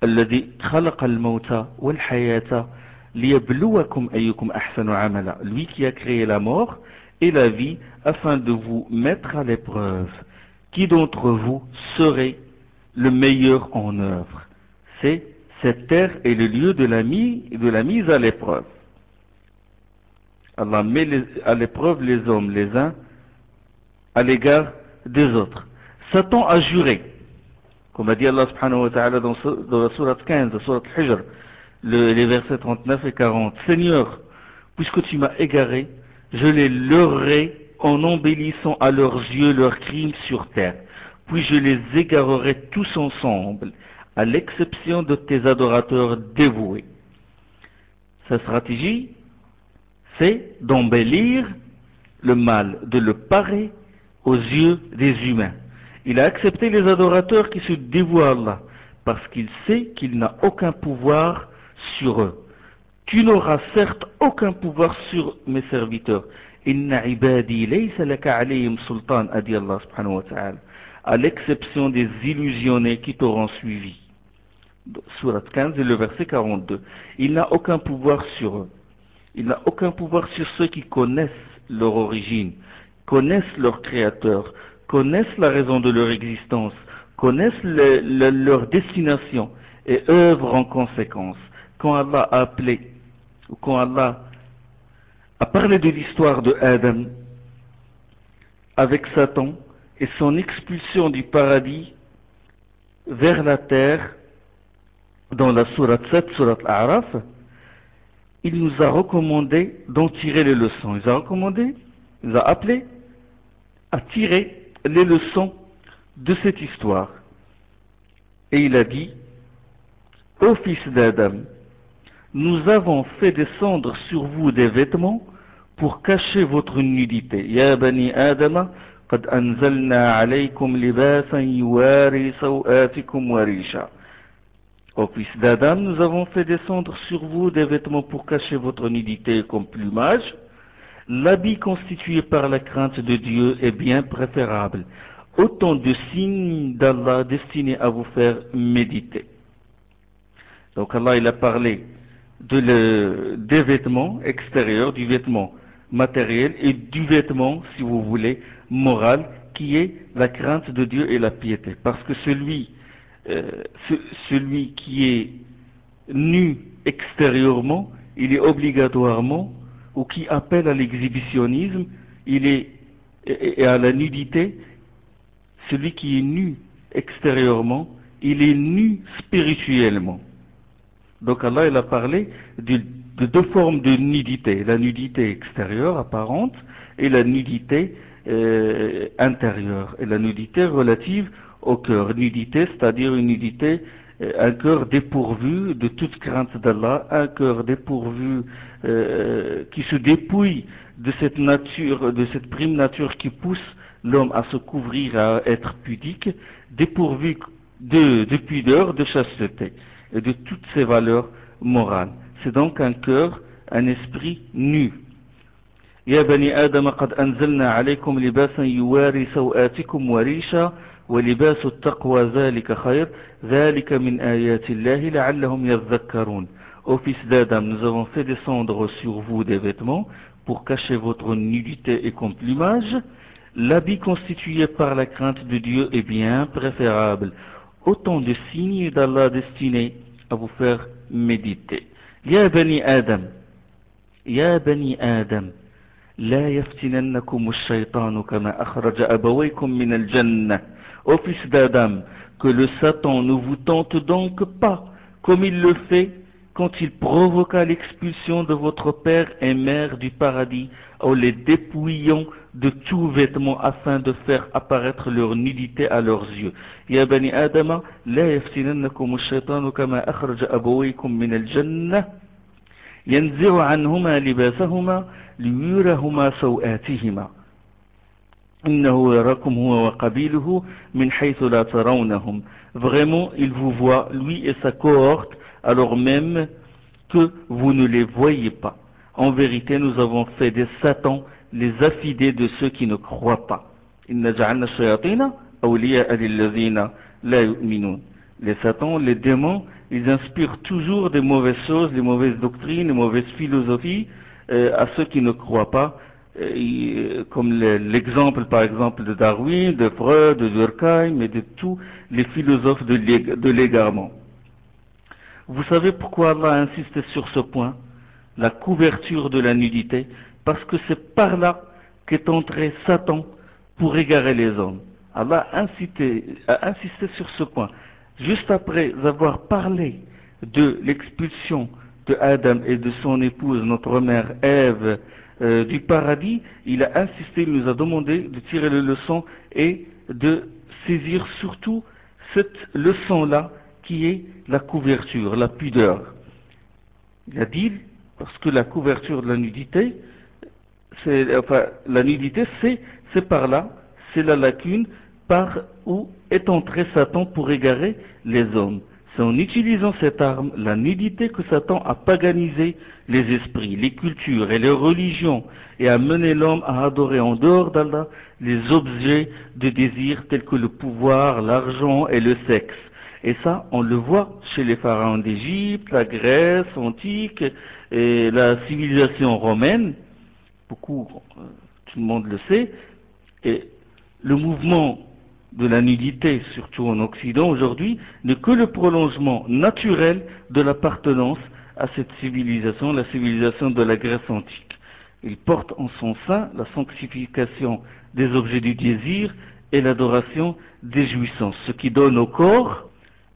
الذي خلق الموت والحياة ليبلوكم أيكم أحسن عملا. Lui qui a créé la mort et la vie afin de vous mettre à l'épreuve. Qui d'entre vous serait le meilleur en œuvre? Cette terre est le lieu de la mise à l'épreuve. Allah met à l'épreuve les hommes, les uns à l'égard des autres. Satan a juré, comme a dit Allah subhanahu wa ta'ala dans la sourate 15, la sourate Hijr, les versets 39 et 40. Seigneur, puisque tu m'as égaré, je les leurrerai en embellissant à leurs yeux leurs crimes sur terre. Puis je les égarerai tous ensemble, à l'exception de tes adorateurs dévoués. Sa stratégie, c'est d'embellir le mal, de le parer aux yeux des humains. Il a accepté les adorateurs qui se dévouent à Allah, parce qu'il sait qu'il n'a aucun pouvoir sur eux. Tu n'auras certes aucun pouvoir sur mes serviteurs. Inna ibadi laysa laka alayhim sultan, a dit Allah subhanahu wa ta'ala, à l'exception des illusionnés qui t'auront suivi. Surat 15 et le verset 42. Il n'a aucun pouvoir sur eux. Il n'a aucun pouvoir sur ceux qui connaissent leur origine, connaissent leur créateur, connaissent la raison de leur existence, connaissent leur destination et œuvrent en conséquence. Quand Allah a appelé, ou quand Allah a parlé de l'histoire de Adam avec Satan et son expulsion du paradis vers la terre, dans la sourate 7, sourate A'raf, il nous a recommandé d'en tirer les leçons. Il nous a appelé à tirer les leçons de cette histoire. Et il a dit, ô fils d'Adam, nous avons fait descendre sur vous des vêtements pour cacher votre nudité. Ya bani Adama, qad anzalna alaykum libasan yuwari sawatikum warisha. Ô fils d'Adam, nous avons fait descendre sur vous des vêtements pour cacher votre nudité comme plumage. L'habit constitué par la crainte de Dieu est bien préférable. Autant de signes d'Allah destinés à vous faire méditer. Donc Allah il a parlé des vêtements extérieurs, du vêtement matériel et du vêtement, si vous voulez, moral, qui est la crainte de Dieu et la piété. Parce que celui qui est nu extérieurement, il est obligatoirement, ou qui appelle à l'exhibitionnisme, et à la nudité, celui qui est nu extérieurement, il est nu spirituellement. Donc Allah il a parlé de deux formes de nudité, la nudité extérieure apparente et la nudité intérieure, et la nudité relative au cœur. Nudité, c'est-à-dire une nudité, un cœur dépourvu de toute crainte d'Allah, un cœur dépourvu qui se dépouille de cette nature, de cette prime nature qui pousse l'homme à se couvrir, à être pudique, dépourvu de pudeur, de chasteté et de toutes ces valeurs morales. C'est donc un cœur, un esprit nu. Ya bani Adam, qad anzalna alaykum libasan yuwari sawatikum warisha wa libasu at-taqwa zalika khayr zalika min ayati Allahi la'allahum yadhakkarun. Ô fils d'Adam, nous avons fait descendre sur vous des vêtements pour cacher votre nudité et comme plumage. L'habit constitué par la crainte de Dieu est bien préférable. Autant de signes d'Allah destinés à vous faire méditer. Ya bani Adam, la yaftinannakum ash-shaytanu kama akhraja abawaykum min al-jannah. Ô fils d'Adam, que le Satan ne vous tente donc pas, comme il le fait quand il provoqua l'expulsion de votre père et mère du paradis, en les dépouillant de tout vêtement afin de faire apparaître leur nudité à leurs yeux. Ya bani Adama, la yaftinannakum ash-shaytanu kama akhraja abawaykum min al-jannah yanzi'u anhuma libasahuma liyurahuma sawatihima. Innahu yarakum huwa wa qabiluhu min haythu la tarawnahum. Vraiment, il vous voit, lui et sa cohorte, alors même que vous ne les voyez pas. En vérité, nous avons fait des satans les affidés de ceux qui ne croient pas. Inna ja'alna shayatina awliya'a lilladhina la yu'minun. Les satans, les démons, ils inspirent toujours des mauvaises choses, des mauvaises doctrines, des mauvaises philosophies à ceux qui ne croient pas. Comme l'exemple par exemple de Darwin, de Freud, de Durkheim et de tous les philosophes de l'égarement. Vous savez pourquoi Allah a insisté sur ce point, la couverture de la nudité? Parce que c'est par là qu'est entré Satan pour égarer les hommes. Allah a insisté sur ce point. Juste après avoir parlé de l'expulsion de Adam et de son épouse, notre mère Ève, du paradis, il a insisté, il nous a demandé de tirer les leçons et de saisir surtout cette leçon-là qui est la couverture, la pudeur. Il a dit, parce que la couverture de la nudité, la nudité c'est par là, c'est la lacune par où est entré Satan pour égarer les hommes. C'est en utilisant cette arme, la nudité, que Satan a paganisé les esprits, les cultures et les religions et a mené l'homme à adorer en dehors d'Allah les objets de désir tels que le pouvoir, l'argent et le sexe. Et ça, on le voit chez les pharaons d'Égypte, la Grèce antique et la civilisation romaine. Beaucoup, tout le monde le sait. Et le mouvement de la nudité, surtout en Occident aujourd'hui, n'est que le prolongement naturel de l'appartenance à cette civilisation, la civilisation de la Grèce antique. Il porte en son sein la sanctification des objets du désir et l'adoration des jouissances, ce qui donne au corps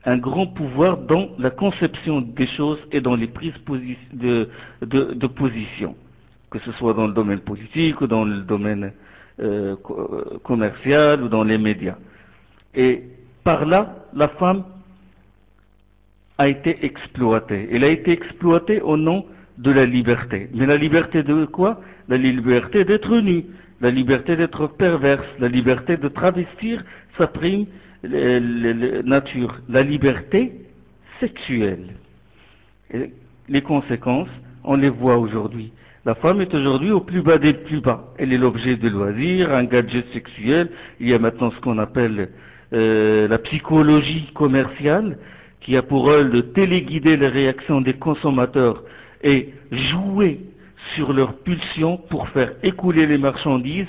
un grand pouvoir dans la conception des choses et dans les prises de position, que ce soit dans le domaine politique ou dans le domaine commercial ou dans les médias. Et par là, la femme a été exploitée. Elle a été exploitée au nom de la liberté. Mais la liberté de quoi? La liberté d'être nue, la liberté d'être perverse, la liberté de travestir sa prime nature, la liberté sexuelle. Et les conséquences, on les voit aujourd'hui. La femme est aujourd'hui au plus bas des plus bas. Elle est l'objet de loisirs, un gadget sexuel. Il y a maintenant ce qu'on appelle la psychologie commerciale, qui a pour rôle de téléguider les réactions des consommateurs et jouer sur leurs pulsions pour faire écouler les marchandises.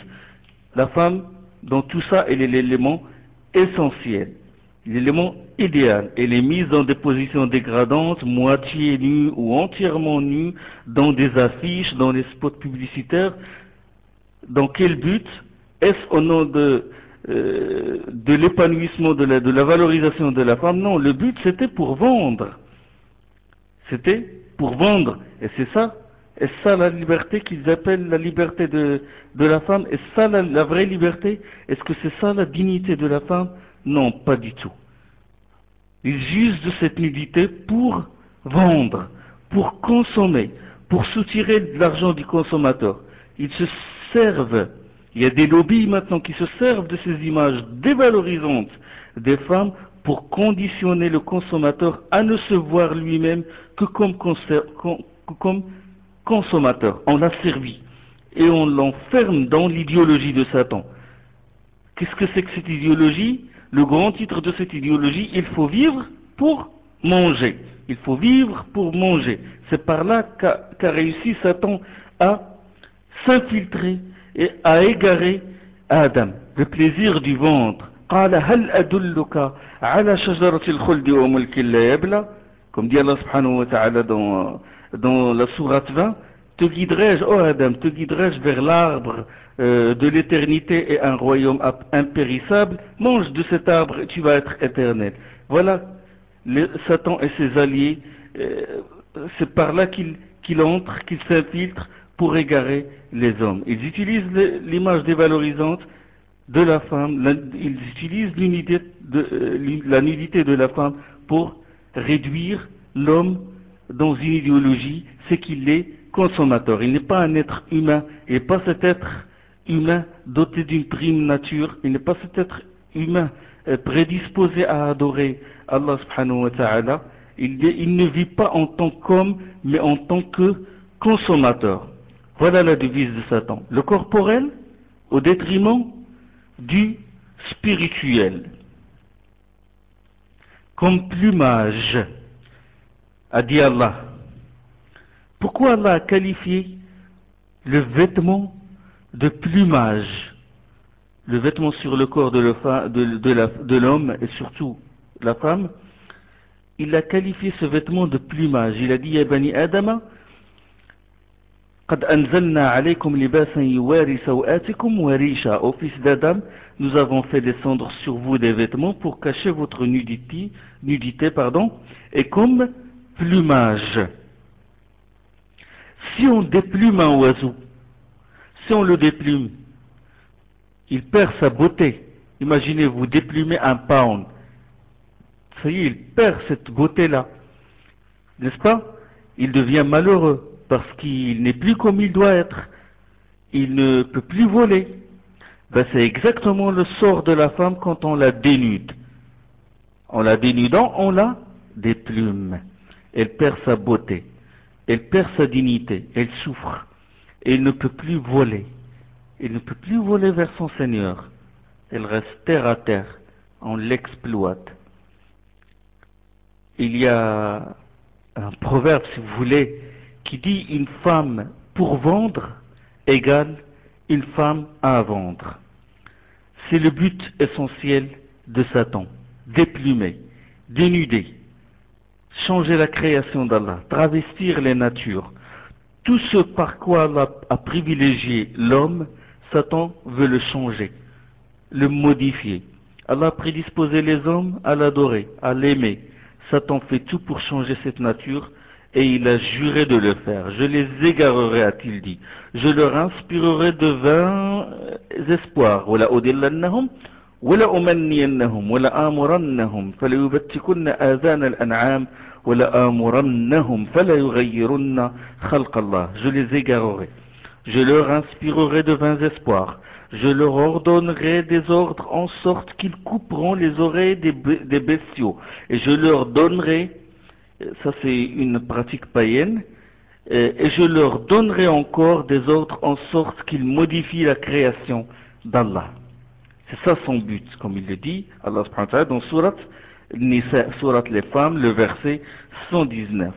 La femme, dans tout ça, elle est l'élément essentiel, l'élément idéal. Elle est mise dans des positions dégradantes, moitié nue ou entièrement nue, dans des affiches, dans les spots publicitaires. Dans quel but? Est-ce au nom de l'épanouissement, de la valorisation de la femme? Non, le but c'était pour vendre. C'était pour vendre. Et c'est ça. Est-ce ça la liberté qu'ils appellent la liberté de la femme? Est-ce ça la vraie liberté? Est-ce que c'est ça la dignité de la femme? Non, pas du tout. Ils usent de cette nudité pour vendre, pour consommer, pour soutirer de l'argent du consommateur. Ils se servent. Il y a des lobbies maintenant qui se servent de ces images dévalorisantes des femmes pour conditionner le consommateur à ne se voir lui-même que comme consommateur. On l'a servi et on l'enferme dans l'idéologie de Satan. Qu'est-ce que c'est que cette idéologie? Le grand titre de cette idéologie, il faut vivre pour manger. Il faut vivre pour manger. C'est par là qu'a réussi Satan à s'infiltrer et à égarer Adam, le plaisir du ventre. قال هل أدلك على شجرة الخلد وملك لا يبلى, comme dit Allah subhanahu wa ta'ala dans la sourate 20, te guiderai-je, oh Adam, te guiderai-je vers l'arbre de l'éternité et un royaume impérissable? Mange de cet arbre et tu vas être éternel. Voilà, Satan et ses alliés, c'est par là qu'il entre, qu'il s'infiltre pour égarer les hommes. Ils utilisent l'image dévalorisante de la femme, ils utilisent la nudité de la femme pour réduire l'homme dans une idéologie, c'est qu'il est consommateur. Il n'est pas un être humain, il n'est pas cet être humain doté d'une prime nature, il n'est pas cet être humain prédisposé à adorer Allah subhanahu wa ta'ala. Il ne vit pas en tant qu'homme, mais en tant que consommateur. Voilà la devise de Satan. Le corporel au détriment du spirituel. Comme plumage, a dit Allah. Pourquoi Allah a qualifié le vêtement de plumage, le vêtement sur le corps de l'homme et surtout la femme? Il a qualifié ce vêtement de plumage. Il a dit: Ya bani Adama, قد أنزلنا عليكم لباسا يواري سوآتكم وريشا. Ô fils d'Adam, nous avons fait descendre sur vous des vêtements pour cacher votre nudité, et comme plumage. Si on déplume un oiseau, si on le déplume, il perd sa beauté. Imaginez, vous déplumez un paon. Ça y est, il perd cette beauté-là. N'est-ce pas? Il devient malheureux parce qu'il n'est plus comme il doit être. Il ne peut plus voler. Ben, c'est exactement le sort de la femme quand on la dénude. En la dénudant, on la déplume. Elle perd sa beauté. Elle perd sa dignité. Elle souffre. Elle ne peut plus voler. Elle ne peut plus voler vers son Seigneur. Elle reste terre à terre. On l'exploite. Il y a un proverbe, si vous voulez, qui dit: une femme pour vendre égale une femme à vendre. C'est le but essentiel de Satan. Déplumer, dénuder, changer la création d'Allah, travestir les natures. Tout ce par quoi Allah a privilégié l'homme, Satan veut le changer, le modifier. Allah a prédisposé les hommes à l'adorer, à l'aimer. Satan fait tout pour changer cette nature et il a juré de le faire. Je les égarerai, a-t-il dit. Je leur inspirerai de vains espoirs. ولا أمنينهم ولا آمرنهم فليبتكن آذان الأنعام ولا آمرنهم فلا يغيرن خلق الله. Je les égarerai. Je leur inspirerai de vains espoirs. Je leur ordonnerai des ordres en sorte qu'ils couperont les oreilles des bestiaux. Et je leur donnerai, ça c'est une pratique païenne, et je leur donnerai encore des ordres en sorte qu'ils modifient la création d'Allah. C'est ça son but, comme il le dit, Allah subhanahu wa ta'ala, dans Surat Nisa, Surat les femmes, le verset 119.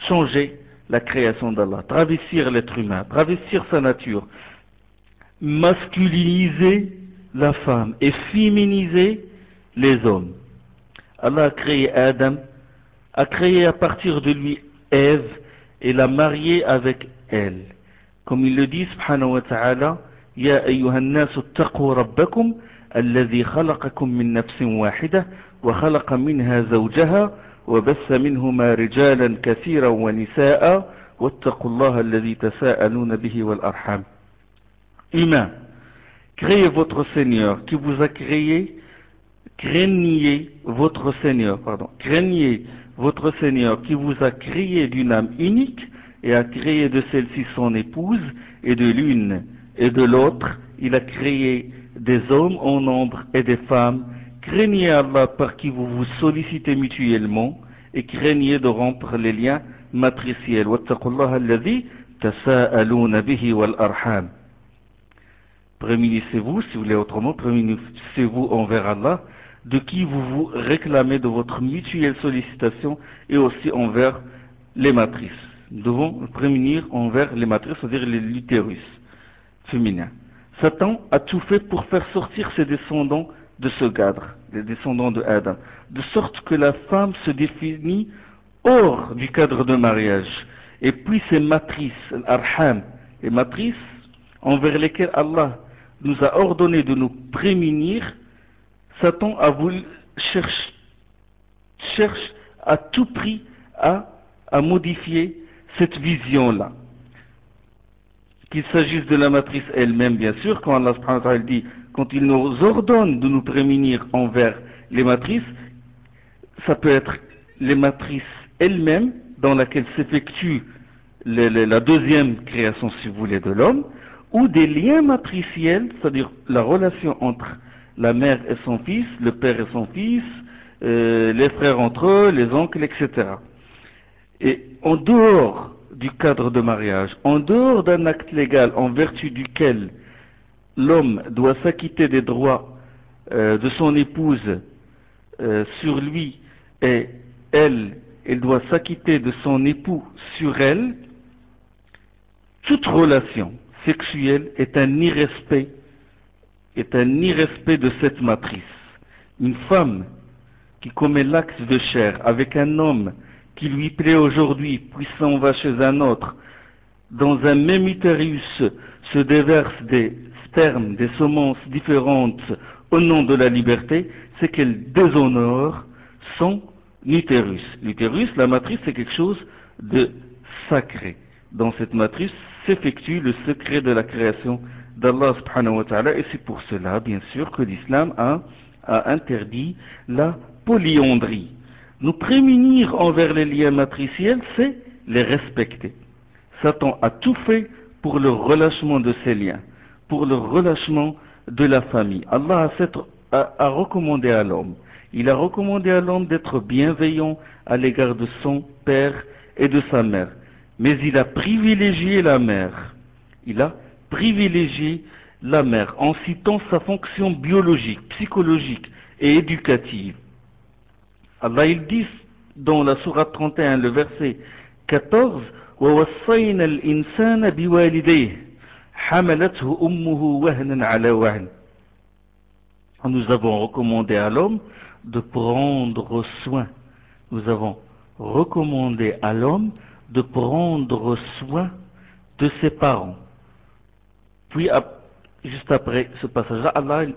Changer la création d'Allah, travestir l'être humain, travestir sa nature, masculiniser la femme et féminiser les hommes. Allah a créé Adam, a créé à partir de lui Ève et l'a marié avec elle. Comme il le dit, subhanahu wa ta'ala: Ya ayyuhan nasu attaqu rabbakum الذي خلقكم من نفس واحدة وخلق منها زوجها وبث منهما رجالا كثيرا ونساء واتقوا الله الذي تساءلون به والأرحام. Humain, créez votre Seigneur qui vous a créé, craignez votre Seigneur qui vous a créé d'une âme unique et a créé de celle-ci son épouse, et de l'une et de l'autre il a créé des hommes en nombre et des femmes. Craignez Allah par qui vous vous sollicitez mutuellement et craignez de rompre les liens matriciels. Wattaqullaha alladhi tasa'aluna bihi wal arham. Prémunissez-vous, si vous voulez autrement, prémunissez-vous envers Allah, de qui vous vous réclamez de votre mutuelle sollicitation, et aussi envers les matrices. Nous devons prémunir envers les matrices, c'est-à-dire l'utérus féminin. Satan a tout fait pour faire sortir ses descendants de ce cadre, les descendants de Adam, de sorte que la femme se définit hors du cadre de mariage et puis ces matrices, l'arham, les matrices envers lesquelles Allah nous a ordonné de nous prémunir, Satan a voulu cherche à tout prix à modifier cette vision-là. Qu'il s'agisse de la matrice elle-même, bien sûr, quand Allah subhanahu wa ta'ala dit, quand il nous ordonne de nous prémunir envers les matrices, ça peut être les matrices elles-mêmes, dans laquelle s'effectue la deuxième création, si vous voulez, de l'homme, ou des liens matriciels, c'est-à-dire la relation entre la mère et son fils, le père et son fils, les frères entre eux, les oncles, etc. Et en dehors du cadre de mariage, en dehors d'un acte légal en vertu duquel l'homme doit s'acquitter des droits de son épouse sur lui et elle doit s'acquitter de son époux sur elle, toute relation sexuelle est un irrespect de cette matrice. Une femme qui commet l'acte de chair avec un homme qui lui plaît aujourd'hui, puis s'en va chez un autre, dans un même utérus se déversent des spermes, des semences différentes au nom de la liberté, c'est qu'elle déshonore son utérus. L'utérus, la matrice, c'est quelque chose de sacré. Dans cette matrice s'effectue le secret de la création d'Allah subhanahu wa ta'ala, et c'est pour cela, bien sûr, que l'islam a interdit la polyandrie. Nous prémunir envers les liens matriciels, c'est les respecter. Satan a tout fait pour le relâchement de ces liens, pour le relâchement de la famille. Allah a recommandé à l'homme. Il a recommandé à l'homme d'être bienveillant à l'égard de son père et de sa mère. Mais il a privilégié la mère. Il a privilégié la mère en citant sa fonction biologique, psychologique et éducative. Allah il dit dans la sourate 31, le verset 14, وَوَصَّيْنَا الْإِنسَانَ بِوَالِدَيْهِ حَمَلَتْهُ أُمُّهُ وَهْنًا عَلَى وَهْنٍ. Nous avons recommandé à l'homme de prendre soin. Nous avons recommandé à l'homme de prendre soin de ses parents. Puis, juste après ce passage-là, Allah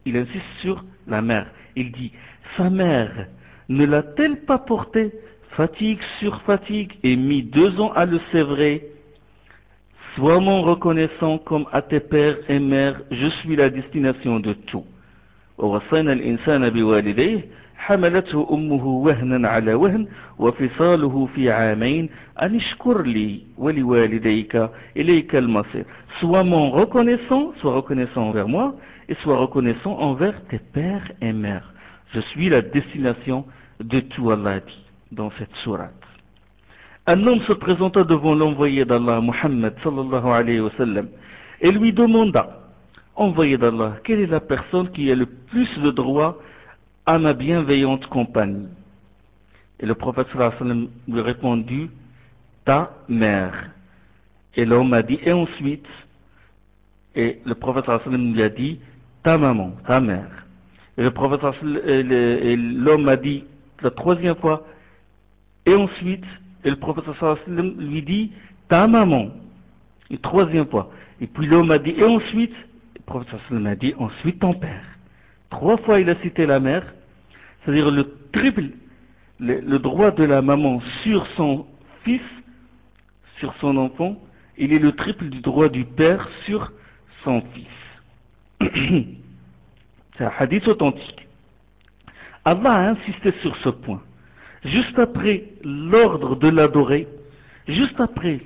il insiste sur la mère. Il dit, sa mère ne l'a-t-elle pas porté fatigue sur fatigue et mis 2 ans à le sévrer? Sois mon reconnaissant comme à tes pères et mères, je suis la destination de tout. ووصينا الإنسان بوالديه حملته أمه وهنا على وهن وفصاله في عامين أن اشكر لي ولوالديك إليك المصير. Sois mon reconnaissant, sois reconnaissant envers moi et sois reconnaissant envers tes pères et mères. Je suis la destination de tout, Allah dit dans cette sourate. Un homme se présenta devant l'envoyé d'Allah, Muhammad sallallahu alayhi wa sallam, et lui demanda, envoyé d'Allah, quelle est la personne qui a le plus de droit à ma bienveillante compagnie? Et le prophète sallallahu alayhi wa sallam lui répondit, ta mère. Et l'homme a dit, et ensuite, et le prophète sallallahu alayhi wa sallam lui a dit, ta maman, ta mère. Et le prophète et l'homme a dit la 3e fois, et ensuite, et le prophète sallallahu alayhi wa sallam lui dit, ta maman, une 3e fois. Et puis l'homme a dit, et ensuite, le prophète sallallahu alayhi wa sallam a dit, ensuite ton père. 3 fois il a cité la mère, c'est-à-dire le triple, le droit de la maman sur son fils, sur son enfant, il est le triple du droit du père sur son fils. C'est un hadith authentique. Allah a insisté sur ce point. Juste après l'ordre de l'adorer, juste après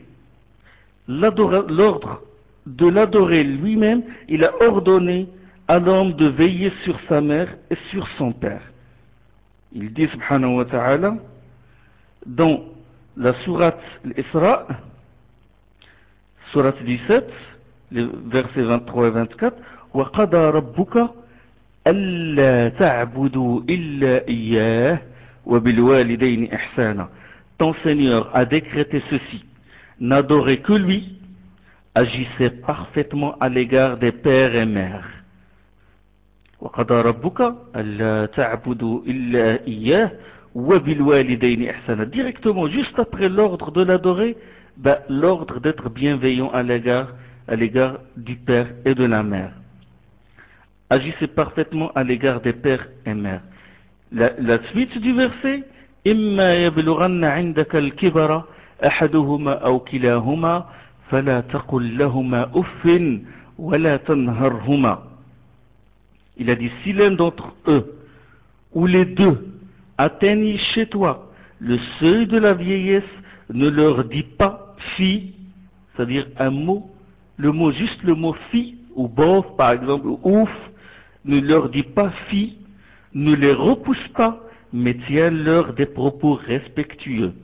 l'ordre de l'adorer lui-même, il a ordonné à l'homme de veiller sur sa mère et sur son père. Il dit subhanahu wa ta'ala dans la sourate l'Isra, sourate 17, les versets 23 et 24, وَقَضَى رَبُّكَ أَلَّا تَعْبُدُوا إِلَّا إِيَّاهُ وَبِالْوَالِدَيْنِ إِحْسَانًا. Ton Seigneur a décrété ceci, n'adorez que lui, agissez parfaitement à l'égard des pères et mères. وَقَضَى رَبُّكَ أَلَّا تَعْبُدُوا إِلَّا إِيَّاهُ وَبِالْوَالِدَيْنِ إِحْسَانًا. Directement, juste après l'ordre de l'adorer, l'ordre d'être bienveillant à l'égard du père et de la mère. Agissez parfaitement à l'égard des pères et mères. La suite du verset, إما يبلغن عندك الكبر أحدهما أو كلاهما فلا تقل لهما أف ولا تنهرهما. Il a dit, si l'un d'entre eux ou les deux atteignent chez toi le seuil de la vieillesse, ne leur dis pas fi, c'est-à-dire un mot, juste le mot fi ou bof par exemple, ou ouf, ne leur dis pas fi, ne les repousse pas, mais tiens-leur des propos respectueux.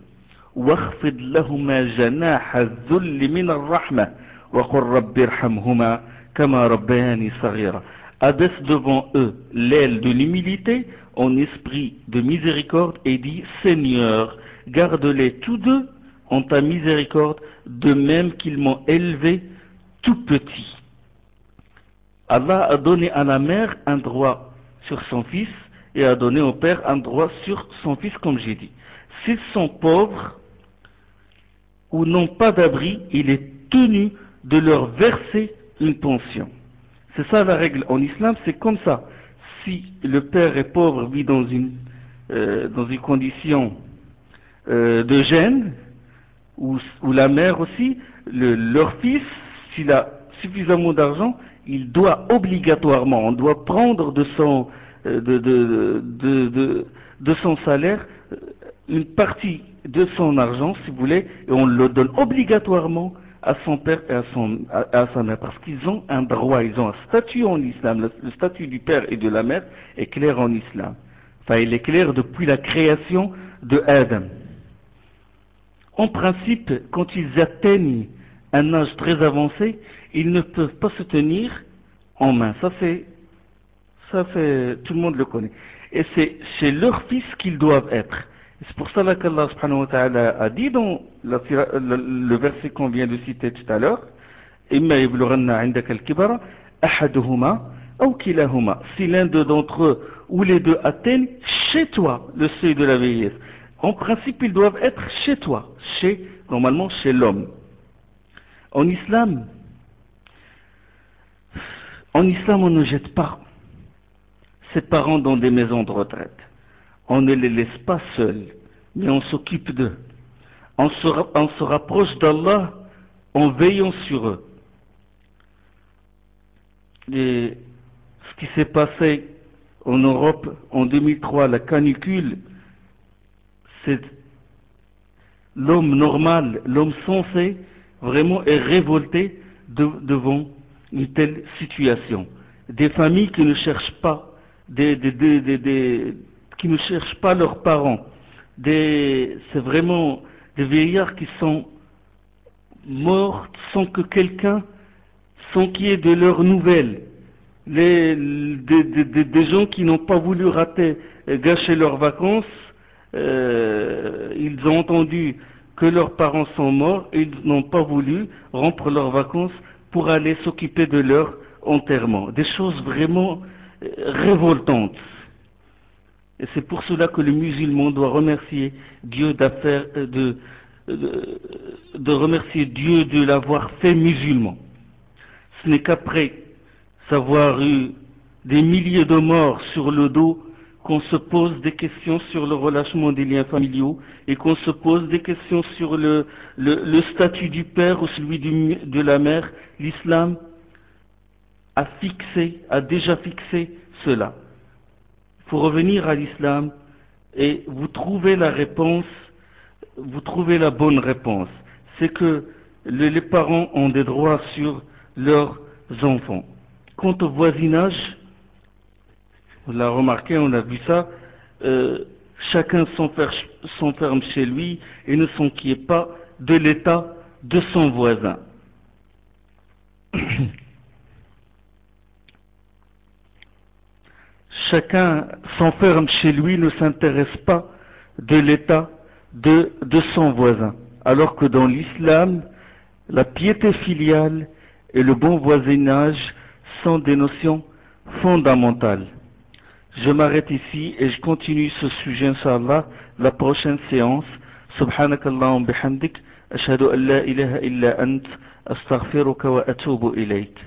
واخفض لهما جناح الذل من الرحمة وقل رب ارحمهما كما ربياني صغيرا. Abaisse devant eux l'aile de l'humilité en esprit de miséricorde et dit, Seigneur, garde-les tous deux en ta miséricorde, de même qu'ils m'ont élevé tout petit. Allah a donné à la mère un droit sur son fils et a donné au père un droit sur son fils, comme j'ai dit. S'ils sont pauvres ou n'ont pas d'abri, il est tenu de leur verser une pension. C'est ça la règle en islam, c'est comme ça. Si le père est pauvre, vit dans une condition de gêne, ou la mère aussi, leur fils, s'il a suffisamment d'argent, il doit obligatoirement, on doit prendre de son salaire une partie de son argent, si vous voulez, et on le donne obligatoirement à son père et à sa mère, parce qu'ils ont un droit, ils ont un statut en islam. Le statut du père et de la mère est clair en islam. Enfin, il est clair depuis la création de Adam. En principe, quand ils atteignent un âge très avancé, ils ne peuvent pas se tenir en main. Ça c'est tout le monde le connaît. Et c'est chez leurs fils qu'ils doivent être. C'est pour cela qu'Allah subhanahu wa ta'ala a dit dans le verset qu'on vient de citer tout à l'heure, إِمَّا يَبْلُغَنَّ عِنْدَكَ الْكِبَرَ أَحَدُهُمَا أَوْ كِلَاهُمَا. Si l'un d'eux d'entre eux ou les deux atteignent chez toi le seuil de la vieillesse. En principe, ils doivent être chez toi, normalement chez l'homme. En islam, on ne jette pas ses parents dans des maisons de retraite. On ne les laisse pas seuls, mais on s'occupe d'eux. On se rapproche d'Allah en veillant sur eux. Et ce qui s'est passé en Europe en 2003, la canicule, c'est l'homme normal, l'homme sensé, vraiment est révolté devant une telle situation. Des familles qui ne cherchent pas, qui ne cherchent pas leurs parents. C'est vraiment des vieillards qui sont morts sans qu'il y ait de leurs nouvelles. Des gens qui n'ont pas voulu gâcher leurs vacances, ils ont entendu que leurs parents sont morts et ils n'ont pas voulu rompre leurs vacances pour aller s'occuper de leur enterrement. Des choses vraiment révoltantes. Et c'est pour cela que le musulman doit remercier Dieu de remercier Dieu de l'avoir fait musulman. Ce n'est qu'après avoir eu des milliers de morts sur le dos qu'on se pose des questions sur le relâchement des liens familiaux et qu'on se pose des questions sur le statut du père ou celui de la mère. L'islam a déjà fixé cela. Il faut revenir à l'islam et vous trouvez la réponse, vous trouvez la bonne réponse. C'est que les parents ont des droits sur leurs enfants. Quant au voisinage, on l'a remarqué, on a vu ça, chacun s'enferme chez lui et ne s'inquiète pas de l'état de son voisin. Chacun s'enferme chez lui, ne s'intéresse pas de l'état de son voisin. Alors que dans l'islam, la piété filiale et le bon voisinage sont des notions fondamentales. Je m'arrête ici et je continue ce sujet, Inch'Allah, la prochaine séance. Subhanakallahum bihamdik. أشهد أن لا إله إلا أنت أستغفرك وأتوب إليك.